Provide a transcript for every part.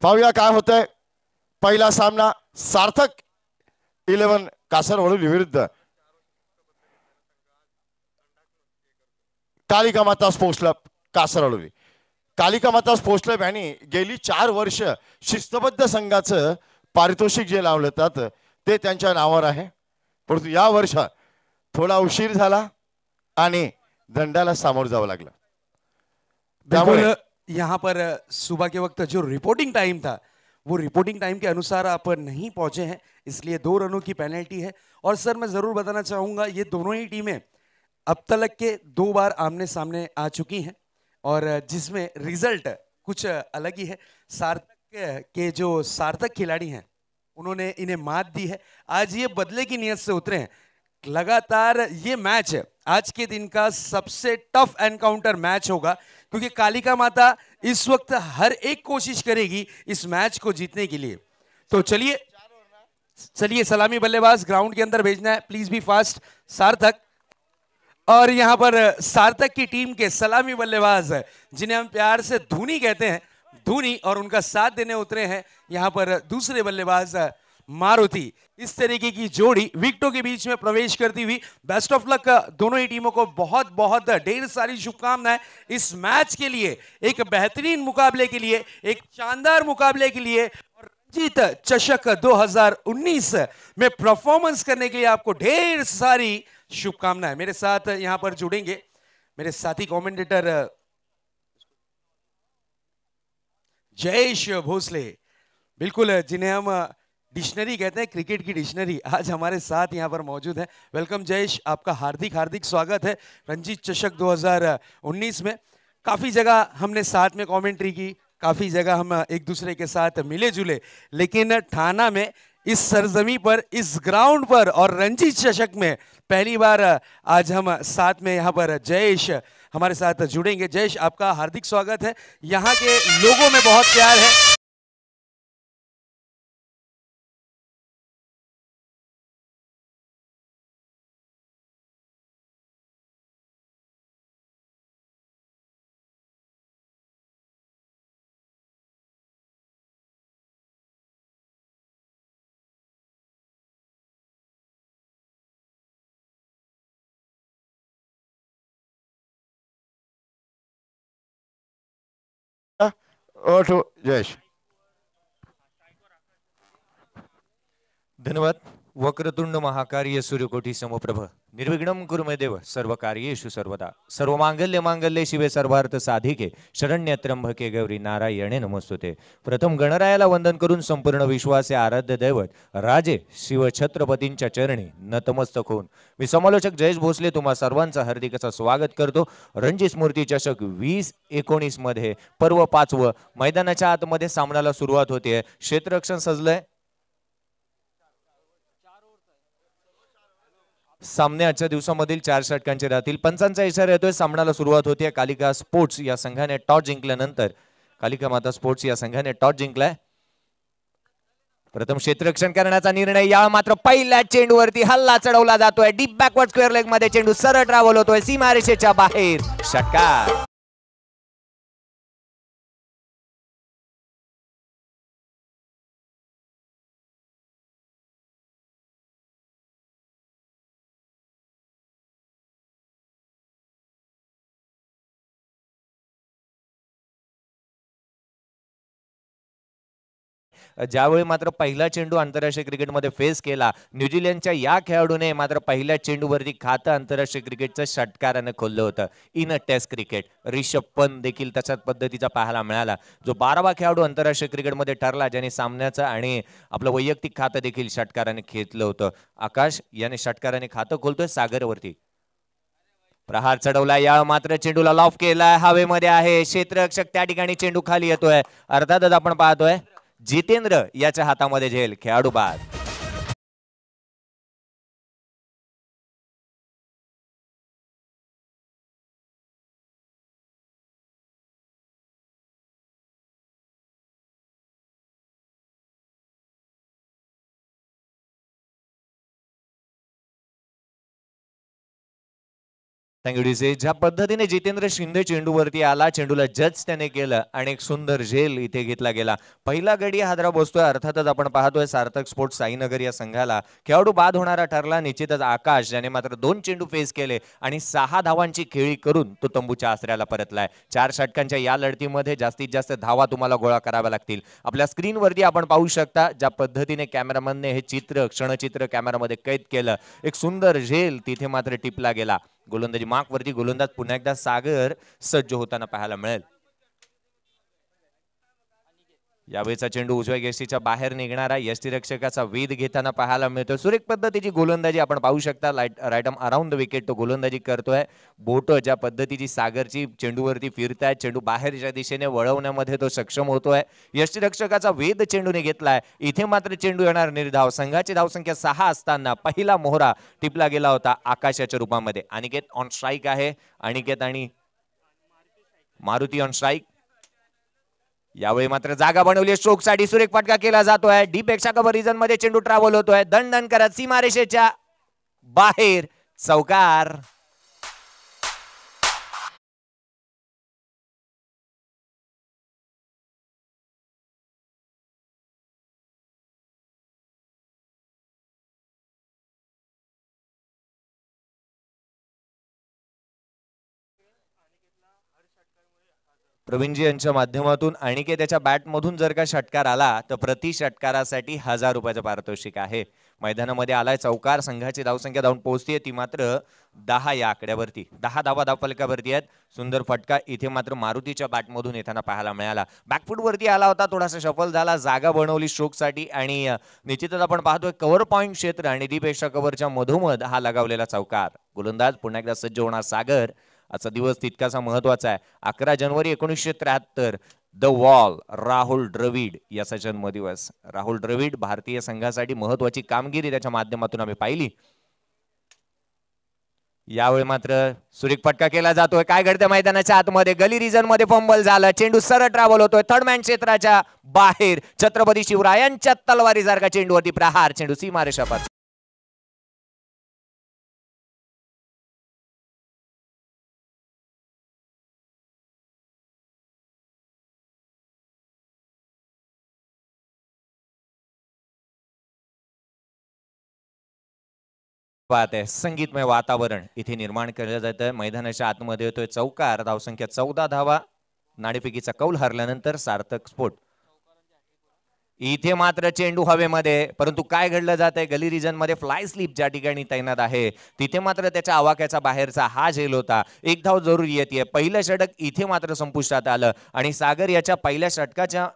पाहूया काय होतंय। पहिला सामना सार्थक 11 कासरवडू विरुद्ध कालिका माता स्पोर्ट्स क्लब कासरवडू। कालिका माता स्पोर्ट्स क्लब यांनी गेली 4 वर्ष शिस्तबद्ध संघाचं पारितोषिक जे लावलं जातं ते त्यांच्या नावावर आहे, परंतु या वर्षात थोडा उशीर झाला आणि दंडाला सामोर जावं लागलं। बिल्कुल यहाँ पर सुबह के वक्त जो रिपोर्टिंग टाइम था वो रिपोर्टिंग टाइम के अनुसार आप नहीं पहुंचे हैं, इसलिए 2 रनों की पेनल्टी है। और सर मैं जरूर बताना चाहूंगा ये दोनों ही टीमें अब तक के 2 बार आमने सामने आ चुकी हैं और जिसमें रिजल्ट कुछ अलग ही है। सार्थक के जो सार्थक खिलाड़ी हैं उन्होंने इन्हें मात दी है, आज ये बदले की नीयत से उतरे हैं। लगातार ये मैच आज के दिन का सबसे टफ एनकाउंटर मैच होगा क्योंकि कालिका माता इस वक्त हर एक कोशिश करेगी इस मैच को जीतने के लिए। तो चलिए सलामी बल्लेबाज ग्राउंड के अंदर भेजना है, प्लीज बी फास्ट सार्थक। और यहां पर सार्थक की टीम के सलामी बल्लेबाज जिन्हें हम प्यार से धूनी कहते हैं, धूनी, और उनका साथ देने उतरे हैं यहां पर दूसरे बल्लेबाज मारुति। इस तरीके की जोड़ी विकेटों के बीच में प्रवेश करती हुई। बेस्ट ऑफ लक दोनों ही टीमों को, बहुत बहुत ढेर सारी शुभकामनाएं इस मैच के लिए, एक बेहतरीन मुकाबले के लिए, एक शानदार मुकाबले के लिए और रंजीत चषक 2019 में परफॉर्मेंस करने के लिए आपको ढेर सारी शुभकामनाएं। मेरे साथ यहां पर जुड़ेंगे मेरे साथी कमेंटेटर जयेश भोसले, बिल्कुल जिन्हें हम डिक्शनरी कहते हैं, क्रिकेट की डिक्शनरी, आज हमारे साथ यहां पर मौजूद है। वेलकम जयेश, आपका हार्दिक हार्दिक स्वागत है रंजीत चषक 2019 में। काफी जगह हमने साथ में कमेंट्री की, काफी जगह हम एक दूसरे के साथ मिले जुले, लेकिन ठाना में इस सरजमी पर, इस ग्राउंड पर और रंजीत चषक में पहली बार आज हम साथ में यहां पर जयेश हमारे साथ जुड़ेंगे। जयेश, आपका हार्दिक स्वागत है। यहाँ के लोगों में बहुत प्यार है। ओठो जयेश। धन्यवाद। वक्रतुंड महाकार्य सूर्यकोटि समप्रभ निर्विघ्नं कुरु मे देव सर्व कार्येषु सर्वदा सर्वमांगल्य मांगल्ये शिवे सर्वार्थ साधिके शरण्य त्र्यंबके गौरी नारायणे नमोस्तुते। प्रथम गणरायाला वंदन करून संपूर्ण विश्वाचे आराध्य दैवत राजे शिव छत्रपतींच्या चरणी नतमस्तक होऊन मी समालोचक जयेश भोसले तुम्हा सर्वांचं हार्दिक असं स्वागत करतो। रणजी स्मृती चषक 2019 मध्ये पर्व 5व मैदानाच्या आतमध्ये सामन्याला सुरुवात होते। क्षेत्ररक्षण सजलंय। सामने आजच्या दिवसामधील 4 षटकांचे राहतील। पंचांचा इशारा येतोय, सामन्याला सुरुवात होते। कालिका स्पोर्ट्स या संघाने टॉस जिंकल्यानंतर कालिका माता स्पोर्ट्स या संघाने टॉस जिंकलाय। प्रथम क्षेत्ररक्षण करण्याचा निर्णय, या मात्र पहिल्या चेंडूवरती हल्ला चढवला जातोय। डीप बॅकवर्ड स्क्वेअर लेग मध्ये चेंडू सरळ ट्रॅव्हल होतोय सीमारेषेच्या बाहेर, षटकार। ज्यावेळी मात्र पहिला चेंडू आंतरराष्ट्रीय क्रिकेटमध्ये फेस केला न्यूझीलंडच्या या खेळाडूने, मात्र पहिल्या चेंडूवरती खातं आंतरराष्ट्रीय क्रिकेटचं षटकाराने खोललं होतं in test cricket. Rishabh Pant देखील तशाच पद्धतीचा पाहायला मिळाला, जो 12वा खेळाडू आंतरराष्ट्रीय क्रिकेटमध्ये ठरला ज्याने सामन्याचं आणि आपलं वैयक्तिक खातं देखील षटकाराने घेतलं होतं। आकाश याने षटकाराने खातं खोलतोय सागरवरती। प्रहार चढवला, या मात्र चेंडूला लॉफ केला, हवेमध्ये आहे क्षेत्ररक्षक, त्या ठिकाणी चेंडू खाली येतोय। अर्थातच आपण पाहतोय जितेंद्र याच्या हातामध्ये झेल, खेळाडू बाद। Thank you DC. ज्या पद्धतीने जितेंद्र शिंदे चेंडूवरती आला, चेंडूला जज त्याने केलं आणि एक सुंदर झेल इथे घेतला गेला. पहिला गडी हादरा बसतोय. अर्थातच आपण पाहतोय सार्थक स्पोर्ट्स साईनगर या संघाला खेळाडू बाद होणारा ठरला निश्चितच आकाश, ज्याने मात्र 2 चेंडू फेस केले आणि 6 धावांची खेळी करून तो तंबूच्या आसऱ्याला परतलाय. 4 षटकांच्या या लढतीमध्ये जास्तीत जास्त धावा तुम्हाला गोळा कराव्या लागतील. आपल्या स्क्रीनवरती आपण पाहू शकता ज्या पद्धतीने कॅमेरामनने हे चित्र क्षणचित्र कॅमेरामध्ये कैद केलं. एक सुंदर झेल तिथे मात्र टिपला गेला. गोलंदाजी मार्कवरती गोलंदाज पुन्हा एकदा सागर सज्ज होताना पाहायला मिळेल. यावेळेचा चेंडू उजव्या यष्टीच्या बाहेर निघणारा यष्टीरक्षकाचा वेध घेताना पाहायला मिळतो. सुरेख पद्धतीची गोलंदाजी आपण पाहू शकता. Right arm around the wicket तो गोलंदाजी करतोय. बोट ज्या पद्धतीची सागरची चेंडूवरती फिरतायत, चेंडू बाहेरच्या दिशेने वळवण्यामध्ये तो सक्षम होतोय. यष्टीरक्षकाचा वेध चेंडूने घेतलाय. इथे मात्र चेंडू येणार निर्धाव. संघाची धावसंख्या 6 असताना पहिला मोहरा टिपला गेला होता आकाशाच्या रूपामध्ये. अनिकेत ऑन स्ट्राईक आहे. अनिकेत आणि मारुती ऑन स्ट्राईक. यावेळी मात्र जागा बनवली स्ट्रोक साठी. सुरेख फटका केला जातोय. डी पेक्षा कव्हर रिजन मध्ये चेंडू ट्रॅव्हल होतोय. दंडन करत सीमारेषेच्या बाहेर चौकार. प्रवीणजी यांच्या माध्यमातून अनिकेत त्याच्या बॅटमधून जर का षटकार आला तर प्रति षटकारासाठी 1000 रुपयाचं पारितोषिक आहे. मैदानामध्ये आलाय चौकार. संघाची धावसंख्या धावून पोहोचते ती मात्र 10 या आकड्यावरती. 10 धावा धावफलकावरती आहेत. सुंदर फटका इथे मात्र मारुतीच्या बॅटमधून येताना पाहायला मिळाला. बॅकफूट वरती आला होता, थोडासा शफल झाला, जागा बनवली स्ट्रोकसाठी आणि निश्चितच आपण पाहतोय कव्हर पॉइंट क्षेत्र आणि दीपेक्षा कव्हरच्या मधोमध हा लगावलेला चौकार. गोलंदाज पुन्हा एकदा सज्ज होणार सागर. आजचा दिवस तितकासा महत्वाचा आहे. 11 जानेवारी 1973 द वॉल राहुल द्रविड याचा जन्मदिवस. राहुल द्रविड भारतीय संघासाठी महत्वाची कामगिरी त्याच्या माध्यमातून आम्ही पाहिली. यावेळी मात्र सुरेख फटका केला जातोय. काय घडतं मैदानाच्या आतमध्ये? गली रिजन मध्ये फंबल झालं. चेंडू सरळ ट्रॅव्हल होतोय थर्ड मॅन क्षेत्राच्या बाहेर. छत्रपती शिवरायांच्या तलवारी सारखा चेंडूवरती प्रहार. चेंडू सीमारेषापार. बात आहे. संगीतमय वातावरण इथे निर्माण केलं जातं. मैदानाच्या आतमध्ये येतोय चौकार. धावसंख्या 14 धावा. नाणेफेकीचा कौल हरल्यानंतर सार्थक स्फोट. इथे मात्र चेंडू हवेमध्ये, परंतु काय घडलं जात आहे? गली रिजन मध्ये फ्लाय स्लिप ज्या ठिकाणी तैनात आहे तिथे मात्र त्याच्या आवाक्याचा बाहेरचा हा झेल होता. एक धाव जरूर येते. पहिलं षटक इथे मात्र संपुष्टात आलं आणि सागर याच्या पहिल्या षटकाच्या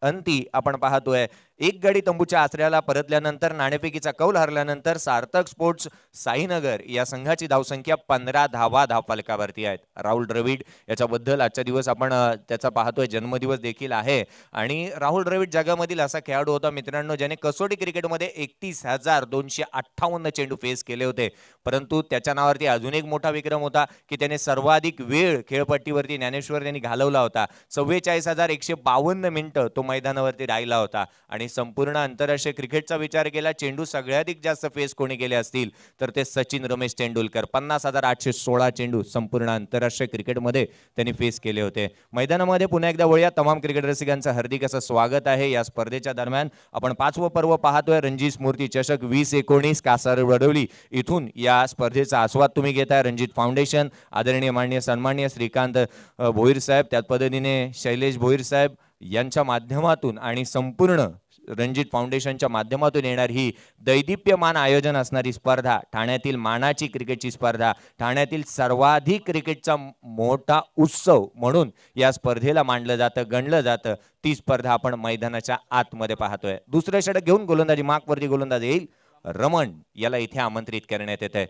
अंती आपण पाहतोय एक गडी तंबूच्या आसऱ्याला परतल्यानंतर नाणेफेकीचा कौल हरल्यानंतर सार्थक स्पोर्ट्स साईनगर या संघाची धावसंख्या 15 धावा धावफलकावरती आहेत. राहुल द्रविड याच्याबद्दल आजच्या दिवस आपण त्याचा पाहतोय जन्मदिवस देखील आहे आणि राहुल द्रविड जगामधील असा खेळाडू होता मित्रांनो ज्याने कसोटी क्रिकेटमध्ये 31,258 चेंडू फेस केले होते. परंतु त्याच्या नावावरती अजून एक मोठा विक्रम होता की त्याने सर्वाधिक वेळ खेळपट्टीवरती ज्ञानेश्वर यांनी घालवला होता. 44,152 मिनिटं तो मैदानावरती राहिला होता आणि संपूर्ण आंतरराष्ट्रीय क्रिकेटचा विचार केला चेंडू सगळ्याधिक जास्त फेस कोणी केले असतील तर ते सचिन रमेश तेंडुलकर. 50,816 चेंडू संपूर्ण आंतरराष्ट्रीय क्रिकेटमध्ये त्यांनी फेस केले होते. मैदानामध्ये पुन्हा एकदा वळूया. तमाम क्रिकेट रसिकांचं हार्दिक असं स्वागत आहे. या स्पर्धेच्या दरम्यान आपण 5वं पर्व पाहतोय. रणजित स्मृती चषक 2019 कासारवडवली इथून या स्पर्धेचा आस्वाद तुम्ही घेताय. रणजित फाउंडेशन आदरणीय माननीय सन्माननीय श्रीकांत भोईर साहेब, त्याच पद्धतीने शैलेश भोईर साहेब यांच्या माध्यमातून आणि संपूर्ण रणजित फाउंडेशनच्या माध्यमातून येणार ही दैदिप्यमान आयोजन असणारी स्पर्धा, ठाण्यातील मानाची क्रिकेटची स्पर्धा, ठाण्यातील सर्वाधिक क्रिकेटचा मोठा उत्सव म्हणून या स्पर्धेला मांडलं जातं, गणलं जातं. ती स्पर्धा आपण मैदानाच्या आतमध्ये पाहतोय. दुसरं षटक घेऊन गोलंदाजी मार्कवरती गोलंदाज येईल. रमण याला इथे आमंत्रित करण्यात येत आहे.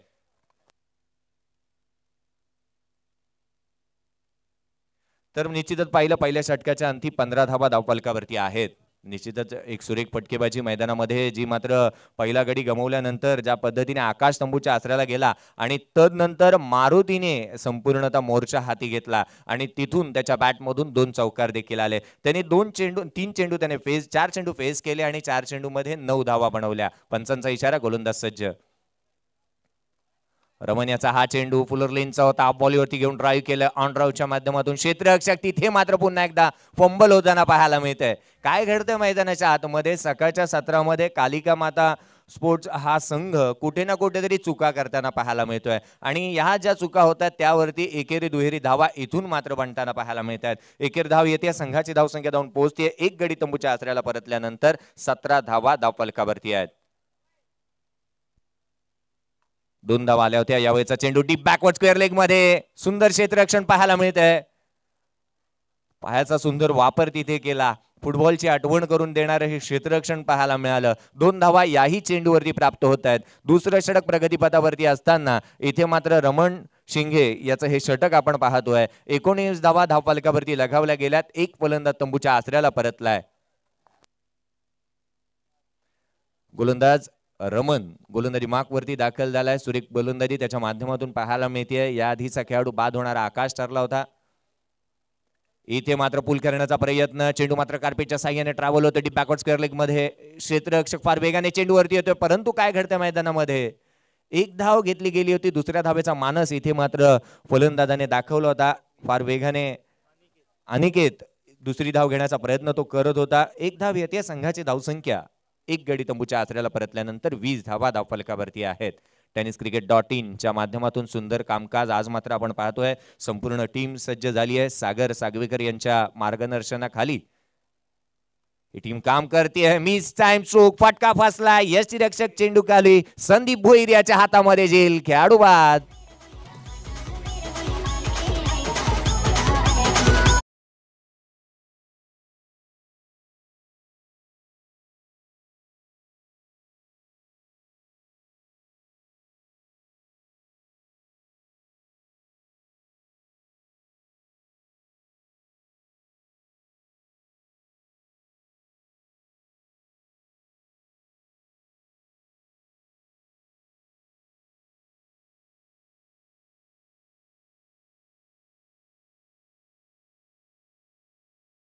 तर निश्चितच पहिल्या षटकाच्या अंती 15 धावा धावफलकावरती आहेत. निश्चितच एक सुरेख फटकेबाजी मैदानामध्ये जी मात्र पहिला गडी गमावल्यानंतर ज्या पद्धतीने आकाश तंबूच्या आसऱ्याला गेला आणि तदनंतर मारुतीने संपूर्णतः मोर्चा हाती घेतला आणि तिथून त्याच्या बॅटमधून 2 चौकार देखील आले. त्याने 3 चेंडू त्याने 4 चेंडू फेस केले आणि 4 चेंडूमध्ये 9 धावा बनवल्या. पंचांचा इशारा, गोलंदाज सज्ज. रमण याचा हा चेंडू फुलर लेनचा होता, बॉलीवरती घेऊन ड्राईव्ह केलं ऑन ड्राईव्हच्या माध्यमातून क्षेत्ररक्षक तिथे मात्र पुन्हा एकदा फंबल होताना पाहायला मिळतंय. काय घडतंय मैदानाच्या आतमध्ये? सकाळच्या सत्रामध्ये कालिका माता स्पोर्ट्स हा संघ कुठे ना कुठेतरी चुका करताना पाहायला मिळतोय आणि ह्या ज्या चुका होतात त्यावरती एकेरी दुहेरी धावा इथून मात्र बनताना पाहायला मिळतात. एकेरी धाव येते, संघाची धावसंख्या जाऊन पोहोचते. एक गडी तंबूच्या आसऱ्याला परतल्यानंतर 17 धावा धावफलकावरती आहेत. 2 धावा आल्या होत्या. यावेळेचा चेंडू डीप बॅकवर्ड स्क्वेअर लेग मध्ये सुंदर क्षेत्ररक्षण पाहायला मिळतंय. पायाचा सुंदर वापर तिथे केला. फुटबॉलची आठवण करून देणारे हे क्षेत्ररक्षण पाहायला मिळालं. 2 धावा याही चेंडूवरती प्राप्त होत आहेत. दुसरं षटक प्रगतीपथावरती असताना इथे मात्र रमण शिंगे याचं हे षटक आपण पाहतोय. 19 धावा धावफलकावरती लगावल्या गेल्यात. एक फलंदाज तंबूच्या आसऱ्याला परतलाय. गोलंदाज रमण गोलंदाजी मार्क वरती दाखल झालाय. सुरेख गोलंदाजी त्याच्या माध्यमातून पाहायला मिळते. या आधीचा खेळाडू बाद होणारा आकाश ठरला होता. इथे मात्र पूल करण्याचा प्रयत्न, चेंडू मात्र कार्पेटच्या साह्याने ट्रॅव्हल होतं डीप बॅकवर्ड स्क्वेअर लेग मध्ये. क्षेत्ररक्षक फार वेगाने चेंडूवरती येतोय, परंतु काय घडतंय मैदानामध्ये? एक धाव घेतली गेली होती. दुसऱ्या धावेचा मानस इथे मात्र फलंदाजाने दाखवला होता. फार वेगाने अनिकेत दुसरी धाव घेण्याचा प्रयत्न तो करत होता. एक धाव येते. संघाची धावसंख्या एक गडी तंबूच्या आसऱ्याला परतल्यानंतर 20 धावा धावफलकावरती आहेत. tenniscricket.in च्या माध्यमातून सुंदर कामकाज आज मात्र आपण पाहतोय. संपूर्ण टीम सज्ज झाली आहे. सागर सागवेकर यांच्या मार्गदर्शनाखाली ही टीम काम करते. मिस टाइम स्ट्रोक, फटका फसला. यष्टीरक्षक चेंडू खाली. संदीप भोईर याच्या हातामध्ये जेल. खेळाडू बाद.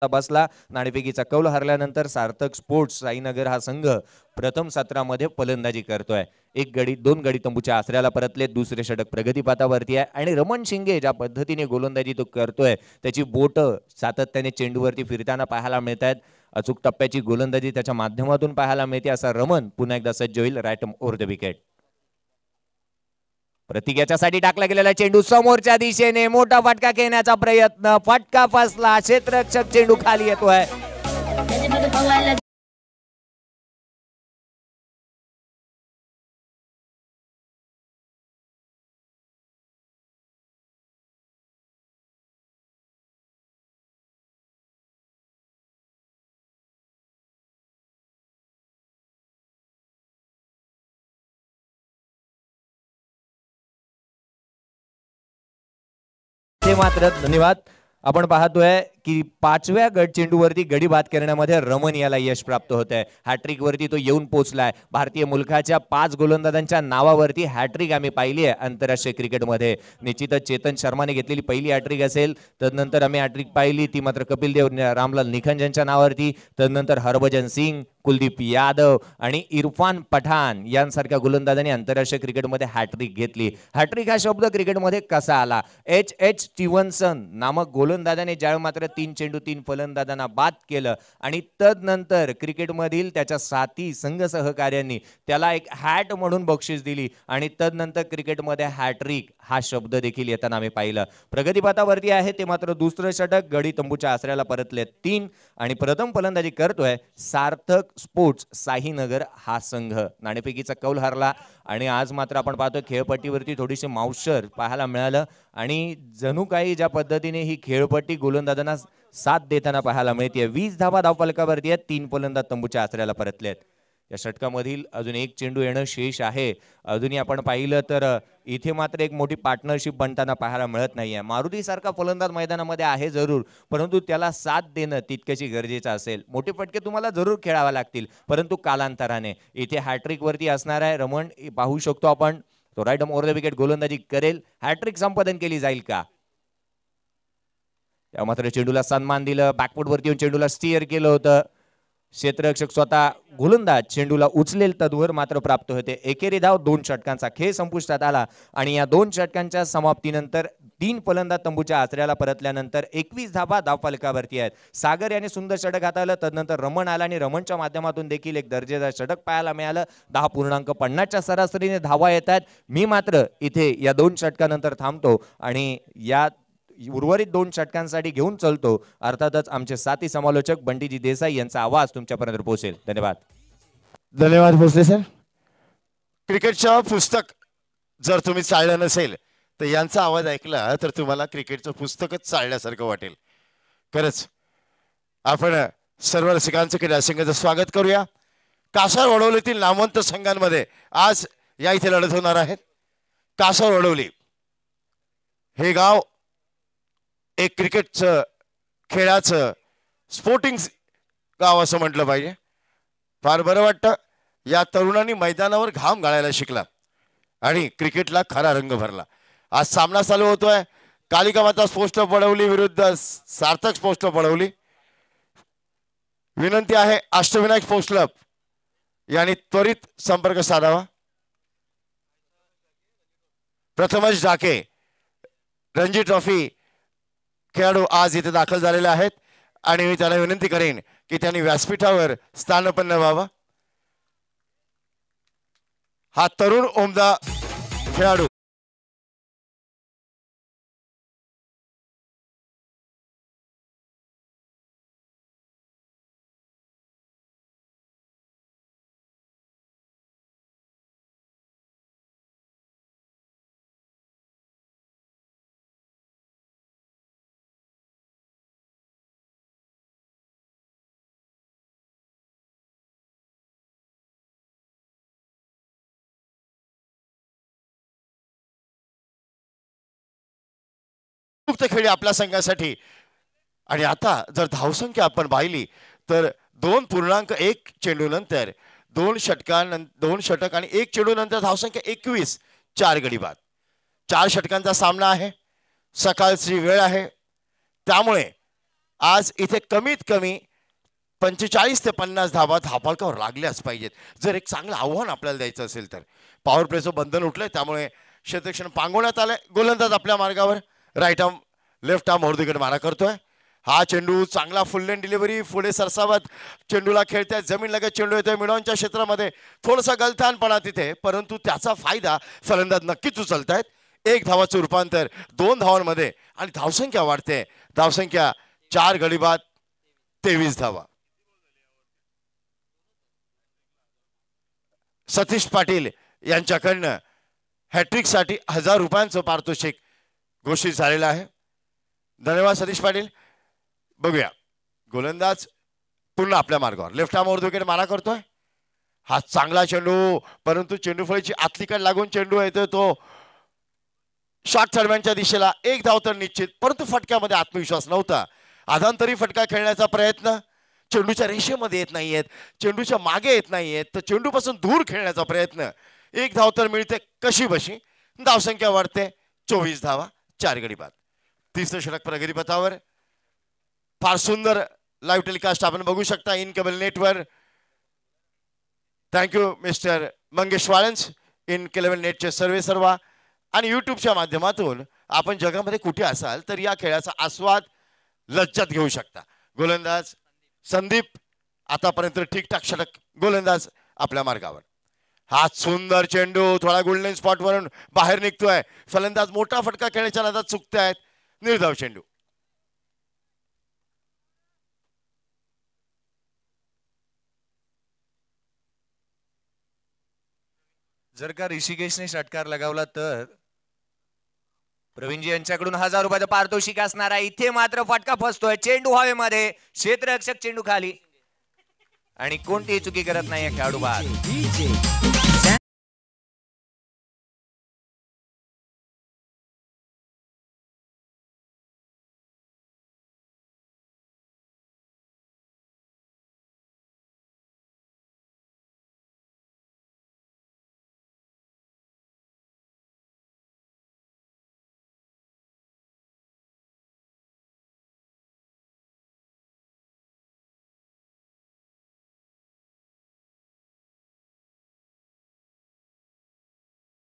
बसला. नाणेफेकीचा कौल हरल्यानंतर सार्थक स्पोर्ट्स साईनगर हा संघ प्रथम सत्रामध्ये फलंदाजी करतोय. एक गडी 2 गडी तंबूच्या आसऱ्याला परतले. दुसरे षटक प्रगतीपथावरती आहे आणि रमण शिंगे ज्या पद्धतीने गोलंदाजी तो करतोय त्याची बोट सातत्याने चेंडूवरती फिरताना पाहायला मिळत आहेत. अचूक टप्प्याची गोलंदाजी त्याच्या माध्यमातून पाहायला मिळते. असा रमण पुन्हा एकदा सज्ज होईल राईट ओव्हर द विकेट. प्रतिक्याच्यासाठी टाकला गेलेला चेंडू समोरच्या दिशेने मोठा फटका घेण्याचा प्रयत्न. फटका फसला. क्षेत्ररक्षक चेंडू खाली येतोय. ते मात्र धन्यवाद. आपण पाहतोय की 5व्या गट चेंडूवरती गडी बाद करण्यामध्ये रमण याला यश प्राप्त होत आहे. हॅट्रिक वरती तो येऊन पोहोचलाय. भारतीय मुलखाच्या 5 गोलंदाजांच्या नावावरती हॅट्रिक आम्ही पाहिली आहे आंतरराष्ट्रीय क्रिकेटमध्ये. निश्चितच चेतन शर्माने घेतलेली पहिली हॅट्रिक असेल. तदनंतर आम्ही हॅट्रिक पाहिली ती मात्र कपिल देव रामलाल निखंज यांच्या नावावरती. तदनंतर हरभजन सिंग, कुलदीप यादव आणि इरफान पठाण यांसारख्या गोलंदाजांनी आंतरराष्ट्रीय क्रिकेटमध्ये हॅट्रिक घेतली. हॅट्रिक हा शब्द क्रिकेटमध्ये कसा आला? एच स्टीव्हन्सन नामक गोलंदाजाने ज्यावेळी मात्र 3 चेंडू 3 फलंदाजांना बाद केलं आणि तदनंतर क्रिकेटमधील त्याच्या साथी संघ सहकार्यांनी त्याला एक हॅट म्हणून बक्षीस दिली आणि तदनंतर क्रिकेटमध्ये हॅट्रिक हा शब्द देखील येताना आम्ही पाहिलं. प्रगतीपथावरती आहे ते मात्र दुसरं षटक गडी तंबूच्या आसऱ्याला परतले 3 आणि प्रथम फलंदाजी करतोय सार्थक स्पोर्ट्स साईनगर हा संघ. नाणेफेकीचा कौल हरला आणि आज मात्र आपण पाहतो खेळपट्टीवरती थोडीशी मावशर पाहायला मिळालं आणि जणू काही ज्या पद्धतीने ही खेळपट्टी गोलंदाजांना साथ देताना पाहायला मिळते. 20 धावा धावफलकावरती आहेत. 3 फलंदाज तंबूच्या आसऱ्याला परतलेत. या षटकामधील अजून एक चेंडू येणं शेष आहे. अजूनही आपण पाहिलं तर इथे मात्र एक मोठी पार्टनरशिप बनताना पाहायला मिळत नाहीये. मारुती सारखा फलंदाज मैदानामध्ये आहे जरूर, परंतु त्याला साथ देणं तितकशी गरजेचं असेल. मोठे फटके तुम्हाला जरूर खेळावे लागतील, परंतु कालांतराने. इथे हॅट्रिक वरती असणार आहे रमण. पाहू शकतो आपण तो राईट ओव्हर द विकेट गोलंदाजी करेल. हॅट्रिक संपादन केली जाईल का? या मात्र चेंडूला सन्मान दिलं. बॅकफूट वरती येऊन चेंडूला स्टीअर केलं होतं. क्षेत्ररक्षक स्वतः गोलंदाज चेंडूला उचलेल तद्वर मात्र प्राप्त होते. एकेरी धाव 2 षटकांचा खेळ संपुष्टात आला आणि या 2 षटकांच्या समाप्तीनंतर 3 फलंदाज तंबूच्या आचऱ्याला परतल्यानंतर 21 धावा धावफलकावरती आहेत. सागर याने सुंदर षटक हाताळलं. तदनंतर रमण आला आणि रमणच्या माध्यमातून देखील एक दर्जेदार षटक पाहायला मिळालं. 10.50च्या सरासरीने धावा येत आहेत. मी मात्र इथे या 2 षटकानंतर थांबतो आणि या उर्वरित 2 षटकांसाठी घेऊन चलतो. अर्थातच आमचे साथी समालोचक बंटीजी देसाई यांचा आवाज तुमच्यापर्यंत पोहोचेल. धन्यवाद. धन्यवाद भोसले सर. क्रिकेटचं पुस्तक जर तुम्ही चाळलं नसेल तर यांचा आवाज ऐकला तर तुम्हाला क्रिकेटचं पुस्तकच चाळल्यासारखं वाटेल. खरंच आपण सर्व रसिकांचं क्रीडा संघाचं स्वागत करूया. कासार वडवलीतील नामवंत संघांमध्ये आज या इथे लढत होणार आहेत. कासार वडवली हे गाव एक क्रिकेटचं खेळाचं स्पोर्टिंग गाव असं म्हटलं पाहिजे. फार बरं वाटतं या तरुणांनी मैदानावर घाम गाळायला शिकला आणि क्रिकेटला खरा रंग भरला. आज सामना चालू होतोय. कालिका माता स्पोर्ट्स क्लब वडवली विरुद्ध सार्थक स्पोर्ट्स क्लब वडवली. विनंती आहे अष्टविनायक स्पोर्ट्स क्लब यांनी त्वरित संपर्क साधावा. प्रथमच डाके रणजी ट्रॉफी खेळाडू आज इथे दाखल झालेले आहेत आणि मी त्यांना विनंती करेन की त्यांनी व्यासपीठावर स्थानपन्न व्हावं. हा तरुण उमदा खेळाडू मुक्त खेळी आपल्या संघासाठी. आणि आता जर धावसंख्या आपण पाहिली तर 2.1 चेंडू नंतर 2 षटक आणि 1 चेंडू नंतर धावसंख्या 21. 4 गडी बाद. 4 षटकांचा सामना आहे. सकाळची वेळ आहे त्यामुळे आज इथे कमीत कमी 45 ते 50 धावा धावफलकावर लागल्याच पाहिजेत जर एक चांगलं आव्हान आपल्याला द्यायचं असेल तर. पॉवर प्लेचं बंधन उठलंय त्यामुळे क्षेत्ररक्षण पांगवण्यात आलंय. गोलंदाज आपल्या मार्गावर राईट आर्म लेफ्ट आर्म मोरदीकडे मारा करतोय. हा चेंडू चांगला फुल लेन डिलिव्हरी पुढे सरसावत चेंडूला खेळताय. जमीन लगत चेंडू येतोय मिडॉनच्या क्षेत्रामध्ये. थोडासा गलथानपणा तिथे परंतु त्याचा फायदा फलंदाज नक्कीच उचलतायत. 1 धावाचं रूपांतर 2 धावांमध्ये आणि धावसंख्या वाढते. धावसंख्या 4 गडी बाद 23 धावा. सतीश पाटील यांच्याकडनं हॅट्रिकसाठी 1000 रुपयांचं पारितोषिक घोषित झालेलं आहे. धन्यवाद सतीश पाटील. बघूया गोलंदाज पुन्हा आपल्या मार्गावर लेफ्ट आर्मवर विकेट मारा करतोय. हा चांगला चेंडू परंतु चेंडू फळीची आतलीकडे लागून चेंडू येतोय तो शॉर्ट थर्डमॅनच्या दिशेला. 1 धाव तर निश्चित परंतु फटक्यामध्ये आत्मविश्वास नव्हता. आधांतरी फटका खेळण्याचा प्रयत्न. चेंडूच्या रेषेमध्ये येत नाहीयेत. चेंडूच्या मागे येत नाहीयेत तर चेंडूपासून दूर खेळण्याचा प्रयत्न. 1 धाव तर मिळते कशी बशी. धावसंख्या वाढते 24 धावा 4 गडी बाद. 30 षटक प्रगतीपथावर. फार सुंदर लाईव्ह टेलिकास्ट आपण बघू शकता इन केबल नेटवर. थँक्यू मिस्टर मंगेश वाळंस इन केबल नेटचे सर्व आणि यूट्यूबच्या माध्यमातून आपण जगामध्ये कुठे असाल तर या खेळाचा आस्वाद लज्जत घेऊ शकता. गोलंदाज संदीप आतापर्यंत ठीकठाक षटक. गोलंदाज आपल्या मार्गावर. हा सुंदर चेंडू थोडा गोल्डन स्पॉट वरून बाहेर निघतोय. फलंदाज मोठा फटका खेळण्याच्या नादात चुकतायत. निर्धाव चेंडू. जर का ऋषिकेशने षटकार लगावला तर प्रवीणजी यांच्याकडून 1000 रुपयाचं पारितोषिक असणार आहे. इथे मात्र फटका फसतोय. चेंडू हवेमध्ये. क्षेत्ररक्षक चेंडू खाली आणि कोणतीही चुकी करत नाही खेळाडू बाद.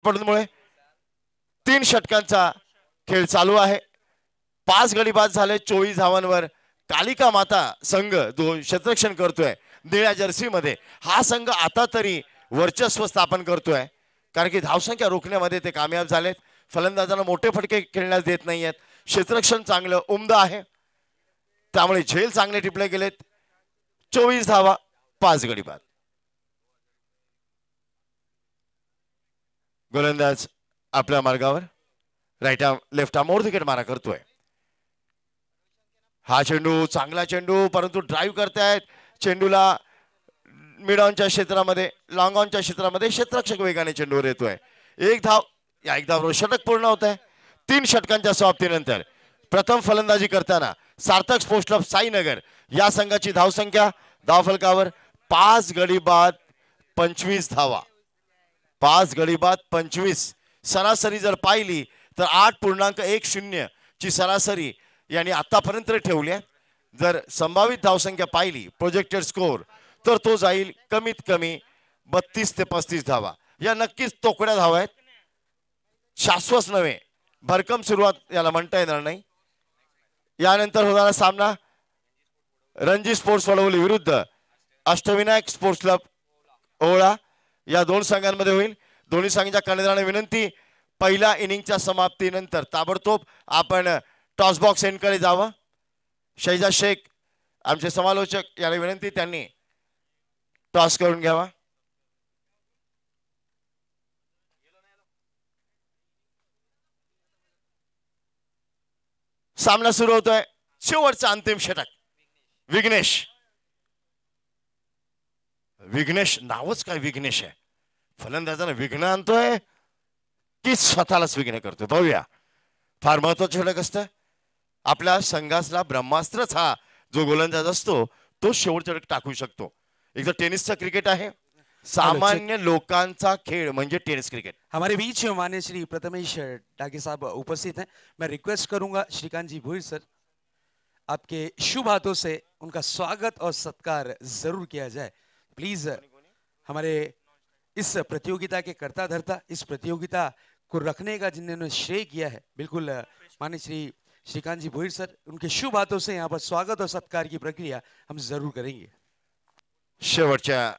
मुळे 3 षटकांचा खेळ चालू आहे. 5 गडी बाद झाले 24 धावांवर. कालिका माता संघ जो क्षेत्ररक्षण करतोय निळ्या जर्सी मध्ये, हा संघ आता तरी वर्चस्व स्थापन करतोय, कारण की धावसंख्या रोखण्यामध्ये ते कामयाब झालेत. फलंदाजांना मोठे फटके खेळण्यास देत नाहीयेत. क्षेत्ररक्षण चांगलं उमदा आहे, त्यामुळे झेल चांगले टिपले गेलेत. 24 धावा 5 गडी बाद. गोलंदाज आपल्या मार्गावर right arm left arm over मारा करतोय. हा चेंडू चांगला चेंडू, परंतु ड्राईव्ह करतायत चेंडूला मिड ऑनच्या क्षेत्रामध्ये, लॉंग ऑनच्या क्षेत्रामध्ये. क्षेत्ररक्षक वेगाने चेंडूवर येतोय. एक धाव षटक पूर्ण होत आहे. 3 षटकांच्या समाप्तीनंतर प्रथम फलंदाजी करताना सार्थक स्पोर्ट्स क्लब साईनगर या संघाची धावसंख्या धावफलकावर 5 गडी बाद 25 धावा. 5 गडी बाद 25. सरासरी जर पाहिली तर 8.10 ची सरासरी यांनी आतापर्यंत ठेवली आहे. जर संभावित धावसंख्या पाहिली प्रोजेक्टेड स्कोर तर तो जाईल कमीत कमी 32 ते 35 धावा. या नक्कीच तोकड्या धावा आहेत, शाश्वत नव्हे. भरकम सुरुवात याला म्हणता येणार नाही. यानंतर होणारा सामना रणजी स्पोर्ट्स वडवली विरुद्ध अष्टविनायक स्पोर्ट्स क्लब ओळा या 2 संघांमध्ये होईल. दोन्ही संघांच्या कर्णधारांना विनंती, पहिल्या इनिंगच्या समाप्तीनंतर ताबडतोब आपण टॉस बॉक्स एंडकडे जावं. शैजा शेख आमचे समालोचक याला विनंती, त्यांनी टॉस करून घ्यावा. सामना सुरू होतोय. शेवटचा अंतिम षटक. विघ्नेश नावच काय विघ्नेश आहे. फलंदाजाने विघ्न आणतोय की स्वतःलाच विघ्न करतोय. पाहूया. फार महत्वाचं षटक असतं. आपल्या संघाला ब्रह्मास्त्रच हा जो गोलंदाज असतो तो शेवटचा षटक टाकू शकतो. एक तर टेनिसचा क्रिकेट आहे, सामान्य लोकांचा खेळ म्हणजे टेनिस क्रिकेट. हमारे बीच माननीय श्री प्रथमेश डागे साहब उपस्थित हैं. मैं रिक्वेस्ट करूंगा श्रीकांत जी भोईर सर, आपके शुभ हाथों से उनका स्वागत और सत्कार जरूर किया जाए प्लीज. हमारे इस प्रतियोगिता के करता धरता, इस प्रतियोगिता को रखने का जिन्होंने श्रेय किया है, बिल्कुल माननीय श्री श्रीकांत जी भोईर सर, उनके शुभ हाथों से यहाँ पर स्वागत और सत्कार की प्रक्रिया हम जरूर करेंगे. शेवटच्या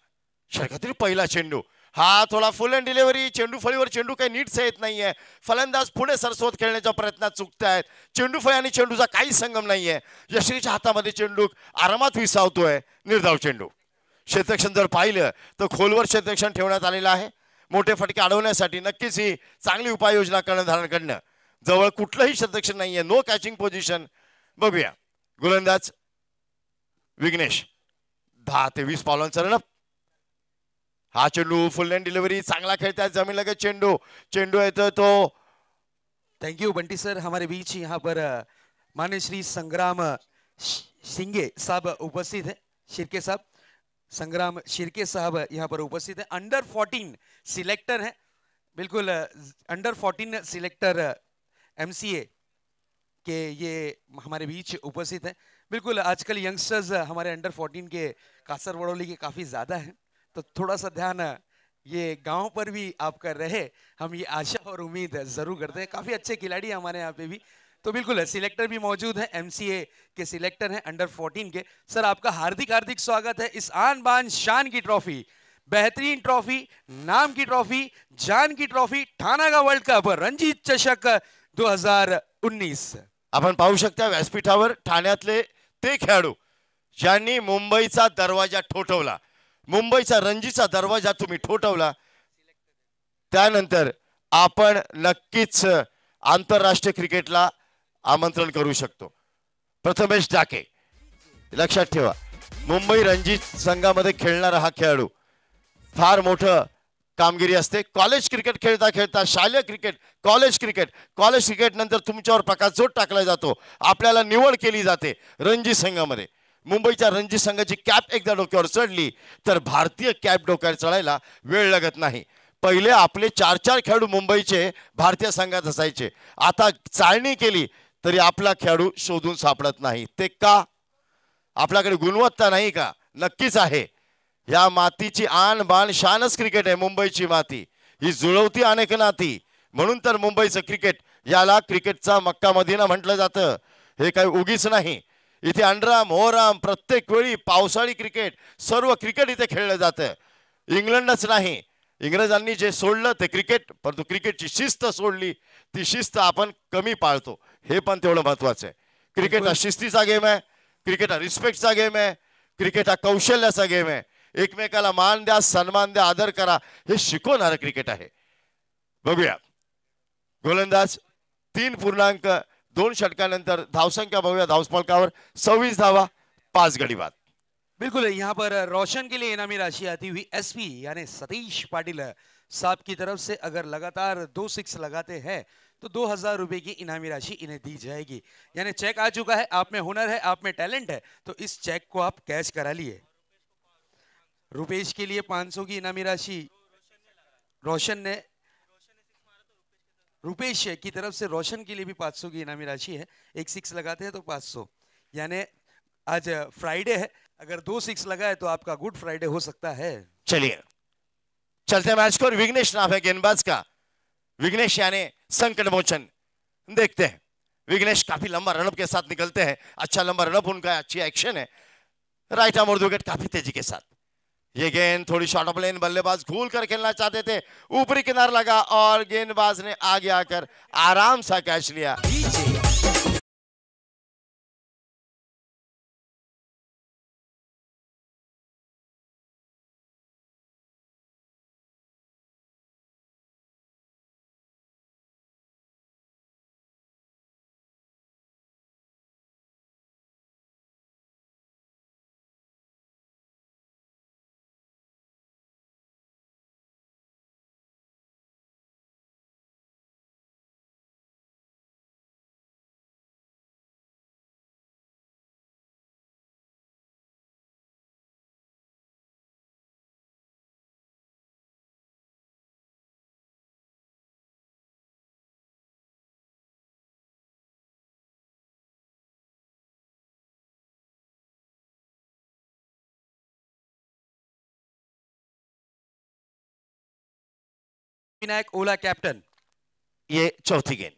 षटकातील पहिला चेंडू, हा थोडा फुल अँड डिलिव्हरी. चेंडू फळीवर चेंडू काही नीट येत नाहीये. फलंदाज पुढे सरसवत खेळण्याच्या प्रयत्नात चुकतायत. चेंडू फळी आणि चेंडूचा काही संगम नाहीये. यश्रीच्या हातामध्ये चेंडू आरामात विसावतोय. निर्धाव चेंडू. क्षेत्ररक्षण जर पाहिलं तर खोलवर क्षेत्ररक्षण ठेवण्यात आलेलं आहे. मोठे फटके अडवण्यासाठी नक्कीच ही चांगली उपाययोजना कर्णधारांकडनं. जवळ कुठलंही क्षेत्ररक्षण नाहीये. No catching position. बघूया. गोलंदाज विघ्नेश 10 ते 20 पावलांचा रनअप. हा चेंडू फुल अँड डिलिव्हरी चांगला खेळतात. जमीन लगेच चेंडू येतो तो. Thank you Bunty sir. हमारे बीच यहाँ पर माननीय श्री संग्राम सिंगे साहब उपस्थित है. शिर्के साहब, संग्राम शिर्के साहब यहाँ पर उपस्थित है. अंडर 14 सिलेक्टर हैं, बिल्कुल अंडर 14 सिलेक्टर MCA के ये हमारे बीच उपस्थित हैं. बिल्कुल आजकल यंगस्टर्स हमारे अंडर 14 के कासर बड़ौली के काफ़ी ज़्यादा हैं, तो थोड़ा सा ध्यान ये गांव पर भी आपका रहे, हम ये आशा और उम्मीद ज़रूर करते हैं. काफ़ी अच्छे खिलाड़ी हमारे यहाँ पे भी, तो बिल्कुल सिलेक्टर भी मौजूद हैं. MCA के सिलेक्टर हैं अंडर 14 के. सर आपका हार्दिक हार्दिक स्वागत है इस आन बान शान की ट्रॉफी, बेहतरीन ट्रॉफी, नाम की ट्रॉफी, जान की ट्रॉफी, ठाणा का वर्ल्ड कप रणजीत चषक 2019. आपण पाहू शकता व्यासपीठावर ठाण्यातले ते खेळाडू ज्यांनी मुंबईचा दरवाजा ठोठवला. मुंबईचा रणजीचा दरवाजा तुम्ही ठोठवला, त्यानंतर आपण नक्कीच आंतरराष्ट्रीय क्रिकेटला आमंत्रण करू शकतो. प्रथमेश डाके, लक्षात ठेवा, मुंबई रणजीत संघामध्ये खेळणारा हा खेळाडू फार मोठं कामगिरी असते. कॉलेज क्रिकेट खेळता खेळता शालेय क्रिकेट, कॉलेज क्रिकेट नंतर तुमच्यावर प्रकाशझोत टाकला जातो. आपल्याला निवड केली जाते रणजी संघामध्ये. मुंबईच्या रणजी संघाची कॅप एकदा डोक्यावर चढली तर भारतीय कॅप डोक्यावर चढायला वेळ लागत नाही. पहिले आपले 4-4 खेळाडू मुंबईचे भारतीय संघात असायचे. आता चाळणी केली तरी आपला खेळाडू शोधून सापडत नाही. ते का? आपल्याकडे गुणवत्ता नाही का? नक्कीच आहे. या मातीची आन बाण शानच क्रिकेट आहे. मुंबईची माती ही जुळवती अनेक नाती. म्हणून तर मुंबईचं क्रिकेट याला क्रिकेटचा मक्का मदिना म्हटलं जातं. हे काही उगीच नाही. इथे अंडराम ओराम प्रत्येक वेळी पावसाळी क्रिकेट सर्व क्रिकेट इथे खेळलं जातं. इंग्लंडच नाही, इंग्रजांनी जे सोडलं ते क्रिकेट, परंतु क्रिकेटची शिस्त सोडली, ती शिस्त आपण कमी पाळतो. हे पण तेवढं महत्वाचं आहे. क्रिकेट हा शिस्तीचा गेम आहे, क्रिकेट हा रिस्पेक्टचा गेम आहे, क्रिकेट हा कौशल्याचा गेम आहे. एकमेकाला मान द्या, सन्मान द्या, आदर करा, हे शिकवणारं क्रिकेट आहे. बघूया गोलंदाज 3.2 षटकानंतर धावसंख्या बघूया. धावफलकावर 26 धावा, 5 गडी बाद. बिल्कुल, यहाँ पर रोशन के लिए इनामी राशि आती हुई एसपी यानी सतीश पाटिल साहब की तरफ से अगर लगातार 2 सिक्स लगाते हैं तो 2000 रुपए की इनामी राशि इन्हें दी जाएगी. यानी चेक आ चुका है. आप में हुनर है, आप में टैलेंट है, तो इस चेक को आप कैश करा लिए. रुपेश के लिए 500 की इनामी राशि रोशन ने, रुपेश की तरफ से रोशन के लिए भी 500 की इनामी राशि है. एक सिक्स लगाते हैं तो 500. यानी आज फ्राइडे है, अगर 2 सिक्स लगाए तो आपका गुड फ्राइडे हो सकता है. चलिए चलते मैच को. विघ्नेश नाम है गेंदबाज का. विघ्नेश यानी संकट मोचन. देखते हैं विघ्नेश काफी लंबा रनअप के साथ निकलते हैं. अच्छा लंबा रनअप उनका है, अच्छी एक्शन है. राइट आर्म और विकेट काफी तेजी के साथ. ये गेंद थोड़ी शॉर्ट ऑफ लेन, बल्लेबाज घूल कर खेलना चाहते थे, ऊपरी किनार लगा और गेंदबाज ने आगे आकर आराम सा कैच लिया. विनायक ओला कैप्टन. ये चौथी गेंद,